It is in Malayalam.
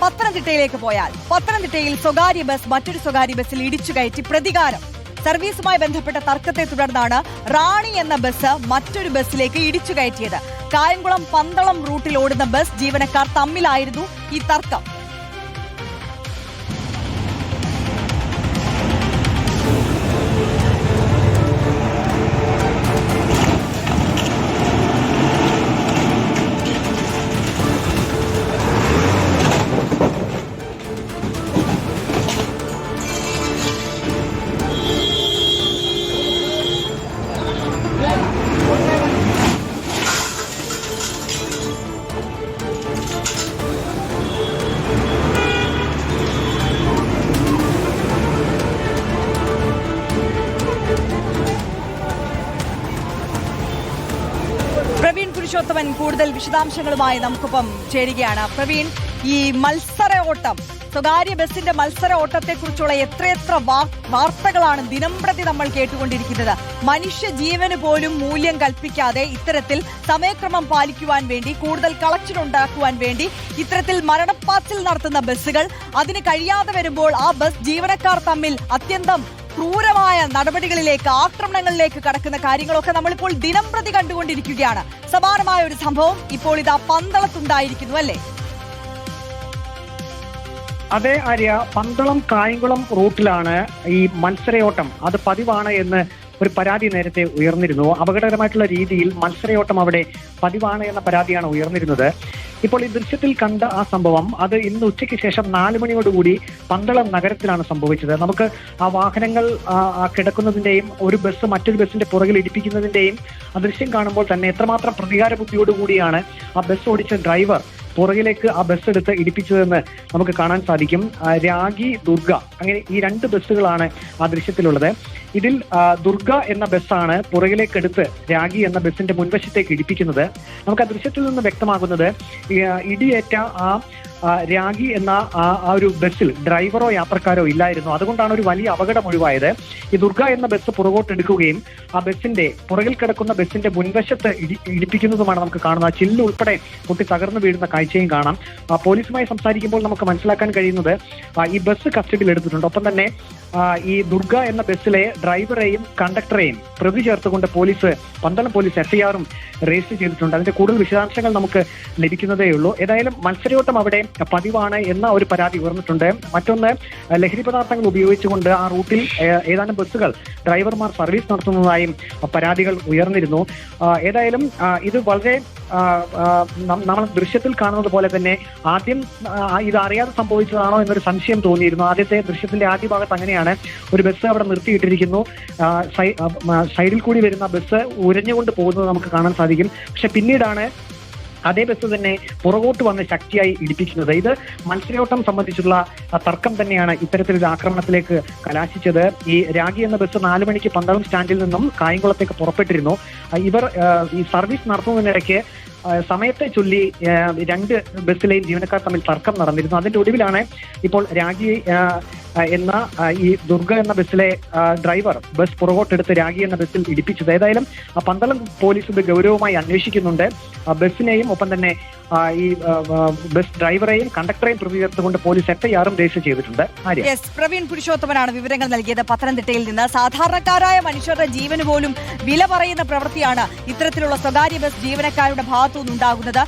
പത്തനംതിട്ടയിലേക്ക് പോയാൽ പത്തനംതിട്ടയിൽ സ്വകാര്യ ബസ് മറ്റൊരു സ്വകാര്യ ബസ്സിൽ ഇടിച്ചു കയറ്റി പ്രതികാരം. സർവീസുമായി ബന്ധപ്പെട്ട തർക്കത്തെ തുടർന്നാണ് റാണി എന്ന ബസ് മറ്റൊരു ബസ്സിലേക്ക് ഇടിച്ചു കയറ്റിയത്. കായംകുളം പന്തളം റൂട്ടിൽ ഓടുന്ന ബസ് ജീവനക്കാർ തമ്മിലായിരുന്നു ഈ തർക്കം. പ്രവീൺ പുരുഷോത്തമൻ കൂടുതൽ വിശദാംശങ്ങളുമായി നമുക്കൊപ്പം ചേരുകയാണ്. പ്രവീൺ, ഈ മത്സര ഓട്ടം, സ്വകാര്യ ബസിന്റെ മത്സര ഓട്ടത്തെക്കുറിച്ചുള്ള എത്രയെത്ര വാർത്തകളാണ് ദിനംപ്രതി നമ്മൾ കേട്ടുകൊണ്ടിരിക്കുന്നത്. മനുഷ്യ ജീവന് പോലും മൂല്യം കൽപ്പിക്കാതെ ഇത്തരത്തിൽ സമയക്രമം പാലിക്കുവാൻ വേണ്ടി, കൂടുതൽ കളക്ഷൻ ഉണ്ടാക്കുവാൻ വേണ്ടി ഇത്തരത്തിൽ മരണപ്പാച്ചിൽ നടത്തുന്ന ബസ്സുകൾ, അതിന് കഴിയാതെ വരുമ്പോൾ ആ ബസ് ജീവനക്കാർ തമ്മിൽ അത്യന്തം ക്രൂരമായ നടപടികളിലേക്ക്, ആക്രമണങ്ങളിലേക്ക് കടക്കുന്ന കാര്യങ്ങളൊക്കെ നമ്മളിപ്പോൾ ദിനംപ്രതി കണ്ടുകൊണ്ടിരിക്കുകയാണ്. സമാനമായ ഒരു സംഭവം ഇപ്പോൾ ഇതാ പന്തളത്തുണ്ടായിരിക്കുന്നു, അല്ലേ? അതെ ആര്യ, പന്തളം കായംകുളം റൂട്ടിലാണ് ഈ മത്സരയോട്ടം. അത് പതിവാണ് എന്ന് ഒരു പരാതി നേരത്തെ ഉയർന്നിരുന്നു. അപകടകരമായിട്ടുള്ള രീതിയിൽ മത്സരയോട്ടം അവിടെ പതിവാണ് എന്ന പരാതിയാണ് ഉയർന്നിരുന്നത്. ഇപ്പോൾ ഈ ദൃശ്യത്തിൽ കണ്ട ആ സംഭവം അത് ഇന്ന് ഉച്ചയ്ക്ക് ശേഷം 4 മണിയോടുകൂടി പന്തളം നഗരത്തിലാണ് സംഭവിച്ചത്. നമുക്ക് ആ വാഹനങ്ങൾ കിടക്കുന്നതിന്റെയും ഒരു ബസ് മറ്റൊരു ബസ്സിന്റെ പുറകിൽ ഇടിപ്പിക്കുന്നതിന്റെയും ആ ദൃശ്യം കാണുമ്പോൾ തന്നെ എത്രമാത്രം പ്രതികാര ബുദ്ധിയോടുകൂടിയാണ് ആ ബസ് ഓടിച്ച ഡ്രൈവർ പുറകിലേക്ക് ആ ബസ് എടുത്ത് ഇടിപ്പിച്ചതെന്ന് നമുക്ക് കാണാൻ സാധിക്കും. രാഗി, ദുർഗ, അങ്ങനെ ഈ 2 ബസ്സുകളാണ് ആ ദൃശ്യത്തിലുള്ളത്. ഇതിൽ ദുർഗ എന്ന ബസ്സാണ് പുറകിലേക്ക് എടുത്ത് രാഗി എന്ന ബസ്സിന്റെ മുൻവശത്തേക്ക് ഇടിപ്പിക്കുന്നത്. നമുക്ക് ആ ദൃശ്യത്തിൽ നിന്ന് വ്യക്തമാകുന്നത് ഇടിയേറ്റ രാഗി എന്ന ആ ഒരു ബസ്സിൽ ഡ്രൈവറോ യാത്രക്കാരോ ഇല്ലായിരുന്നു. അതുകൊണ്ടാണ് ഒരു വലിയ അപകടം ഒഴിവായത്. ഈ ദുർഗ എന്ന ബസ് പുറകോട്ടെടുക്കുകയും ആ ബസ്സിന്റെ പുറകിൽ കിടക്കുന്ന ബസ്സിന്റെ മുൻവശത്ത് ഇടിപ്പിക്കുന്നതുമാണ് നമുക്ക് കാണുന്നത്. ചില്ല് ഉൾപ്പെടെ പൊട്ടി തകർന്നു വീഴുന്ന കാഴ്ചയും കാണാം. പോലീസുമായി സംസാരിക്കുമ്പോൾ നമുക്ക് മനസ്സിലാക്കാൻ കഴിയുന്നത് ഈ ബസ് കസ്റ്റഡിയിൽ എടുത്തിട്ടുണ്ട്. ഒപ്പം തന്നെ ഈ ദുർഗ എന്ന ബസ്സിലെ ഡ്രൈവറെയും കണ്ടക്ടറെയും പ്രതി ചേർത്തുകൊണ്ട് പന്തളം പോലീസ് FIR-ഉം രജിസ്റ്റർ ചെയ്തിട്ടുണ്ട്. അതിന്റെ കൂടുതൽ വിശദാംശങ്ങൾ നമുക്ക് ലഭിക്കുന്നതേ ഉള്ളൂ. ഏതായാലും മത്സരയോട്ടം അവിടെ പതിവാണ് എന്ന ഒരു പരാതി ഉയർന്നിട്ടുണ്ട്. മറ്റൊന്ന്, ലഹരി പദാർത്ഥങ്ങൾ ഉപയോഗിച്ചുകൊണ്ട് ആ റൂട്ടിൽ ഏതാനും ബസ്സുകൾ ഡ്രൈവർമാർ സർവീസ് നടത്തുന്നതായും പരാതികൾ ഉയർന്നിരുന്നു. ഏതായാലും ഇത് വളരെ നമ്മൾ ദൃശ്യത്തിൽ കാണുന്നത് പോലെ തന്നെ ആദ്യം ഇത് അറിയാതെ സംഭവിച്ചതാണോ എന്നൊരു സംശയം തോന്നിയിരുന്നു. ആദ്യത്തെ ദൃശ്യത്തിന്റെ ആദ്യ ഭാഗത്ത് അങ്ങനെയാണ്. ഒരു ബസ് അവിടെ നിർത്തിയിട്ടിരിക്കുന്നു, സൈഡിൽ കൂടി വരുന്ന ബസ് ഉരഞ്ഞുകൊണ്ട് പോകുന്നത് നമുക്ക് കാണാൻ സാധിക്കും. പക്ഷെ പിന്നീടാണ് അതേ ബസ് തന്നെ പുറകോട്ട് വന്ന് ശക്തിയായി ഇടിപ്പിക്കുന്നത്. ഇത് മത്സരയോട്ടം സംബന്ധിച്ചുള്ള തർക്കം തന്നെയാണ് ഇത്തരത്തിലൊരു ആക്രമണത്തിലേക്ക് കലാശിച്ചത്. ഈ രാഗി എന്ന ബസ് 4 മണിക്ക് പന്തളം സ്റ്റാൻഡിൽ നിന്നും കായംകുളത്തേക്ക് പുറപ്പെട്ടിരുന്നു. ഇവർ ഈ സർവീസ് നടത്തുന്നതിനിടയ്ക്ക് സമയത്തെ ചൊല്ലി 2 ബസ്സിലെയും ജീവനക്കാർ തമ്മിൽ തർക്കം നടന്നിരുന്നു. അതിന്റെ ഒടുവിലാണ് ഇപ്പോൾ രാഗി എന്ന ഈ ദുർഗ എന്ന ബസ്സിലെ ഡ്രൈവർ ബസ് പുറകോട്ടെടുത്ത് രാഗി എന്ന ബസ്സിൽ ഇടിപ്പിച്ചത്. ഏതായാലും പന്തളം പോലീസ് ഇത് ഗൗരവമായി അന്വേഷിക്കുന്നുണ്ട്. ബസ്സിനെയും ഒപ്പം തന്നെ ഈ ബസ് ഡ്രൈവറെയും കണ്ടക്ടറെയും പ്രതി ചേർത്തുകൊണ്ട് പോലീസ് FIR-ഉം രജിസ്റ്റർ ചെയ്തിട്ടുണ്ട്. പ്രവീൺ പുരുഷോത്തമനാണ് വിവരങ്ങൾ നൽകിയത് പത്തനംതിട്ടയിൽ നിന്ന്. സാധാരണക്കാരായ മനുഷ്യരുടെ ജീവന് പോലും വില പറയുന്ന പ്രവൃത്തിയാണ് ഇത്തരത്തിലുള്ള സ്വകാര്യ ബസ് ജീവനക്കാരുടെ ഭാഗത്തുനിന്നുണ്ടാകുന്നത്.